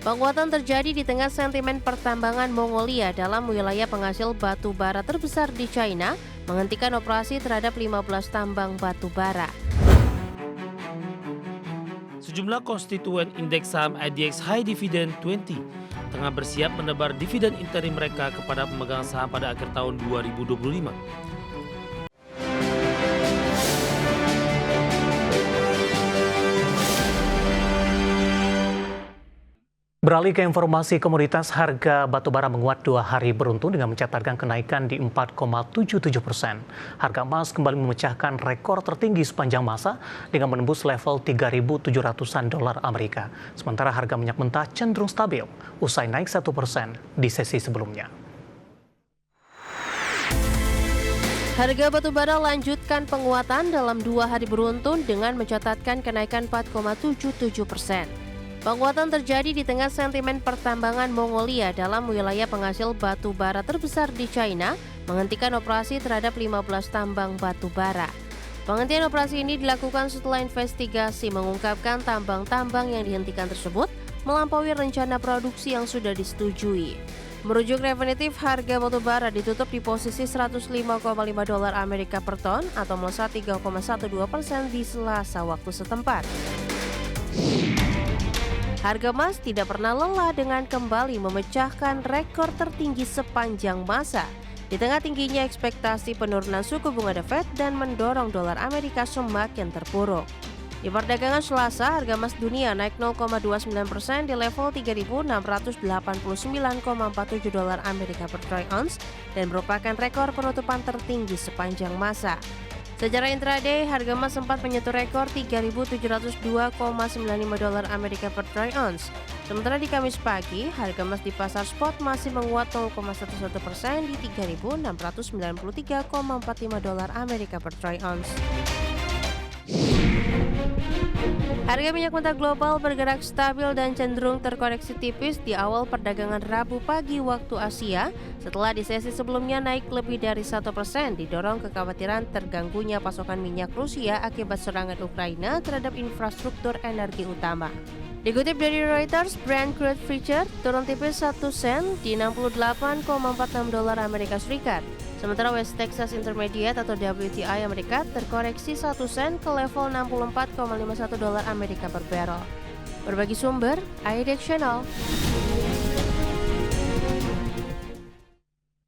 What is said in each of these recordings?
Penguatan terjadi di tengah sentimen pertambangan Mongolia dalam wilayah penghasil batu bara terbesar di China menghentikan operasi terhadap 15 tambang batu bara. Sejumlah konstituen indeks saham IDX High Dividend 20 tengah bersiap menebar dividen interim mereka kepada pemegang saham pada akhir tahun 2025. Beralih ke informasi komoditas, harga batubara menguat 2 hari beruntun dengan mencatatkan kenaikan di 4,77%. Harga emas kembali memecahkan rekor tertinggi sepanjang masa dengan menembus level 3.700-an dolar Amerika. Sementara harga minyak mentah cenderung stabil, usai naik 1% di sesi sebelumnya. Harga batubara lanjutkan penguatan dalam 2 hari beruntun dengan mencatatkan kenaikan 4,77%. Penguatan terjadi di tengah sentimen pertambangan Mongolia dalam wilayah penghasil batu bara terbesar di China menghentikan operasi terhadap 15 tambang batu bara. Penghentian operasi ini dilakukan setelah investigasi mengungkapkan tambang-tambang yang dihentikan tersebut melampaui rencana produksi yang sudah disetujui. Merujuk Refinitiv, harga batu bara ditutup di posisi 105,5 dolar Amerika per ton atau melesat 3,12% di Selasa waktu setempat. Harga emas tidak pernah lelah dengan kembali memecahkan rekor tertinggi sepanjang masa di tengah tingginya ekspektasi penurunan suku bunga The Fed dan mendorong dolar Amerika semakin terpuruk. Di perdagangan Selasa, harga emas dunia naik 0,29% di level 3.689,47 dolar Amerika per troy ounce dan merupakan rekor penutupan tertinggi sepanjang masa. Secara intraday, harga emas sempat menyentuh rekor 3.702,95 dolar Amerika per troy ounce. Sementara di Kamis pagi, harga emas di pasar spot masih menguat 0,11% di 3.693,45 dolar Amerika per troy ounce. Harga minyak mentah global bergerak stabil dan cenderung terkoreksi tipis di awal perdagangan Rabu pagi waktu Asia setelah di sesi sebelumnya naik lebih dari 1% didorong kekhawatiran terganggunya pasokan minyak Rusia akibat serangan Ukraina terhadap infrastruktur energi utama. Dikutip dari Reuters, Brent crude future turun tipis 1 sen di 68,46 dolar Amerika Serikat. Sementara West Texas Intermediate atau WTI Amerika terkoreksi 1 sen ke level 64,51 dolar Amerika per barrel. Berbagi sumber, IDX Channel.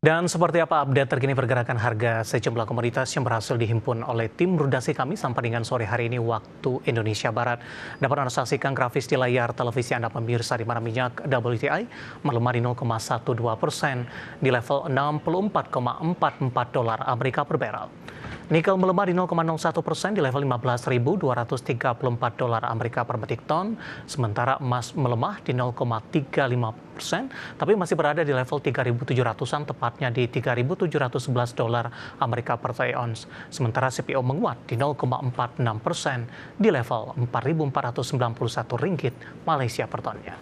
Dan seperti apa update terkini pergerakan harga sejumlah komoditas yang berhasil dihimpun oleh tim redaksi kami sampai dengan sore hari ini waktu Indonesia Barat. Dapat Anda saksikan grafis di layar televisi Anda pemirsa, di mana minyak WTI melemah di 0,12% di level 64,44 dolar Amerika per barrel. Nikel melemah di 0,01% di level 15.234 dolar Amerika per metric ton, sementara emas melemah di 0,35%, tapi masih berada di level 3.700-an, tepatnya di 3.711 dolar Amerika per troy ounce. Sementara CPO menguat di 0,46% di level 4.491 ringgit Malaysia per tonnya.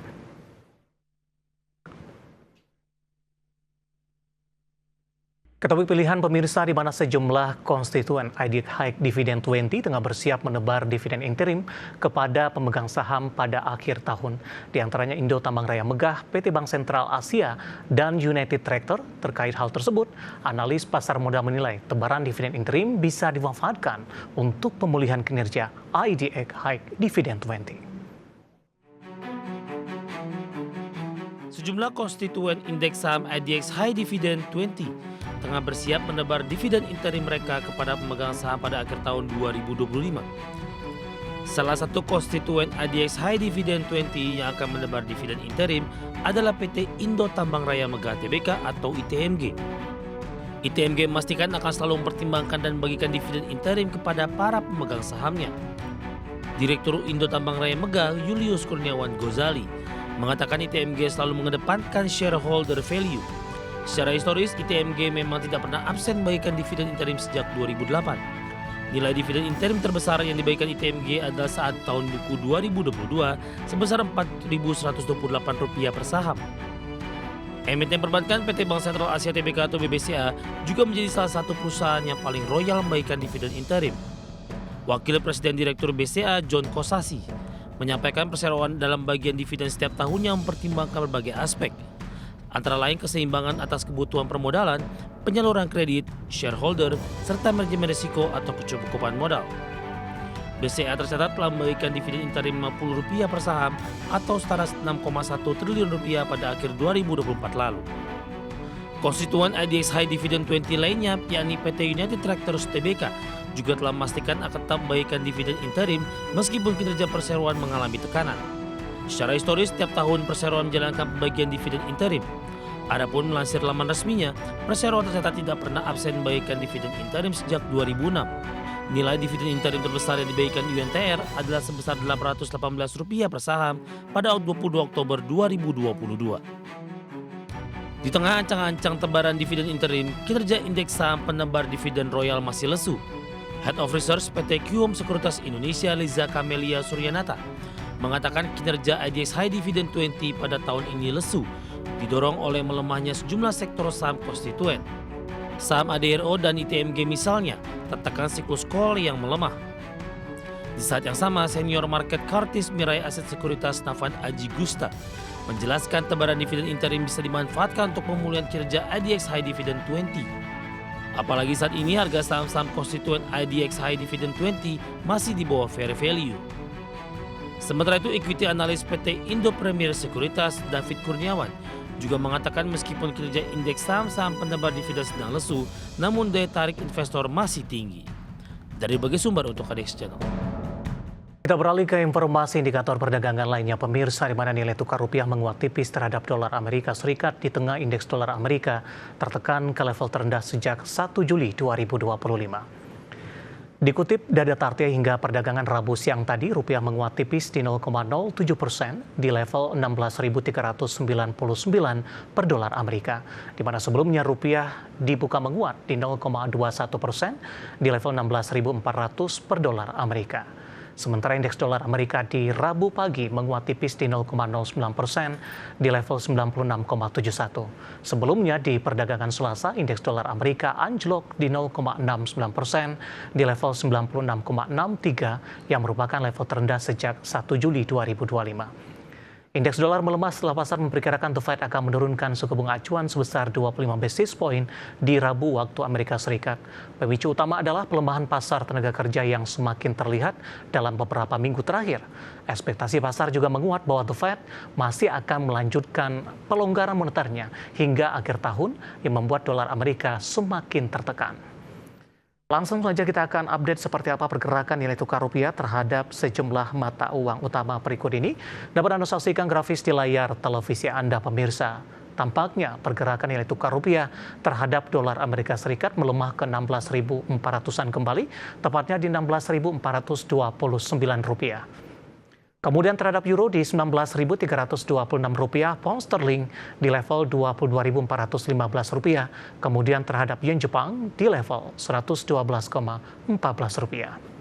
Ketopik pilihan pemirsa, di mana sejumlah konstituen IDX High Dividend 20 tengah bersiap menebar dividen interim kepada pemegang saham pada akhir tahun. Di antaranya Indo Tambang Raya Megah, PT Bank Sentral Asia, dan United Tractor. Terkait hal tersebut, analis pasar modal menilai tebaran dividen interim bisa dimanfaatkan untuk pemulihan kinerja IDX High Dividend 20. Sejumlah konstituen indeks saham IDX High Dividend 20 tengah bersiap menebar dividen interim mereka kepada pemegang saham pada akhir tahun 2025. Salah satu konstituen IDX High Dividend 20 yang akan menebar dividen interim adalah PT Indo Tambang Raya Megah Tbk atau ITMG. ITMG memastikan akan selalu mempertimbangkan dan membagikan dividen interim kepada para pemegang sahamnya. Direktur Indo Tambang Raya Megah, Julius Kurniawan Gozali, mengatakan ITMG selalu mengedepankan shareholder value. Secara historis, ITMG memang tidak pernah absen membagikan dividen interim sejak 2008. Nilai dividen interim terbesar yang dibagikan ITMG adalah saat tahun buku 2022 sebesar Rp4.128 per saham. Emiten perbankan PT Bank Sentral Asia Tbk atau BBCA juga menjadi salah satu perusahaan yang paling royal membagikan dividen interim. Wakil Presiden Direktur BCA, John Kosasi, menyampaikan perseroan dalam bagian dividen setiap tahunnya mempertimbangkan berbagai aspek, antara lain keseimbangan atas kebutuhan permodalan, penyaluran kredit, shareholder, serta manajemen risiko atau kecukupan modal. BCA tercatat telah memberikan dividen interim Rp50 per saham atau setara Rp6,1 triliun pada akhir 2024 lalu. Konstituen IDX High Dividend 20 lainnya, yakni PT United Tractors Tbk, juga telah memastikan akan tetap memberikan dividen interim meskipun kinerja perseroan mengalami tekanan. Secara historis, setiap tahun perseroan menjalankan pembagian dividen interim. Adapun melansir laman resminya, perseroan tercatat tidak pernah absen memberikan dividen interim sejak 2006. Nilai dividen interim terbesar yang diberikan UNTR adalah sebesar Rp818 per saham pada 22 Oktober 2022. Di tengah ancang-ancang tebaran dividen interim, kinerja indeks saham penebar dividen royal masih lesu. Head of Research PT QM Sekuritas Indonesia Liza Kamelia Suryanata mengatakan kinerja IDX High Dividend 20 pada tahun ini lesu, didorong oleh melemahnya sejumlah sektor saham konstituen. Saham ADRO dan ITMG misalnya tertekan siklus call yang melemah. Di saat yang sama, senior market Kartis Mirai Aset Sekuritas Nafan Aji Gusta menjelaskan tebaran dividen interim bisa dimanfaatkan untuk pemulihan kinerja IDX High Dividend 20. Apalagi saat ini harga saham-saham konstituen IDX High Dividend 20 masih di bawah fair value. Sementara itu, equity analis PT Indo Premier Sekuritas David Kurniawan juga mengatakan meskipun kinerja indeks saham-saham penebar dividen sedang lesu, namun daya tarik investor masih tinggi. Dari berbagai sumber untuk IDX Channel. Kita beralih ke informasi indikator perdagangan lainnya, pemirsa, di mana nilai tukar rupiah menguat tipis terhadap dolar Amerika Serikat di tengah indeks dolar Amerika tertekan ke level terendah sejak 1 Juli 2025. Dikutip data Tartia hingga perdagangan Rabu siang tadi, rupiah menguat tipis di 0,07% di level 16.399 per dolar Amerika, di mana sebelumnya rupiah dibuka menguat di 0,21% di level 16.400 per dolar Amerika. Sementara indeks dolar Amerika di Rabu pagi menguat tipis di 0,09% di level 96,71. Sebelumnya di perdagangan Selasa, indeks dolar Amerika anjlok di 0,69% di level 96,63 yang merupakan level terendah sejak 1 Juli 2025. Indeks dolar melemah setelah pasar memperkirakan The Fed akan menurunkan suku bunga acuan sebesar 25 basis point di Rabu waktu Amerika Serikat. Pemicu utama adalah pelemahan pasar tenaga kerja yang semakin terlihat dalam beberapa minggu terakhir. Ekspektasi pasar juga menguat bahwa The Fed masih akan melanjutkan pelonggaran moneternya hingga akhir tahun yang membuat dolar Amerika semakin tertekan. Langsung saja kita akan update seperti apa pergerakan nilai tukar rupiah terhadap sejumlah mata uang utama berikut ini. Dapat Anda saksikan grafis di layar televisi Anda, pemirsa. Tampaknya pergerakan nilai tukar rupiah terhadap dolar Amerika Serikat melemah ke 16.400-an kembali, tepatnya di 16.429 rupiah. Kemudian terhadap euro di Rp19.326, pound sterling di level Rp22.415, kemudian terhadap yen Jepang di level Rp112,14.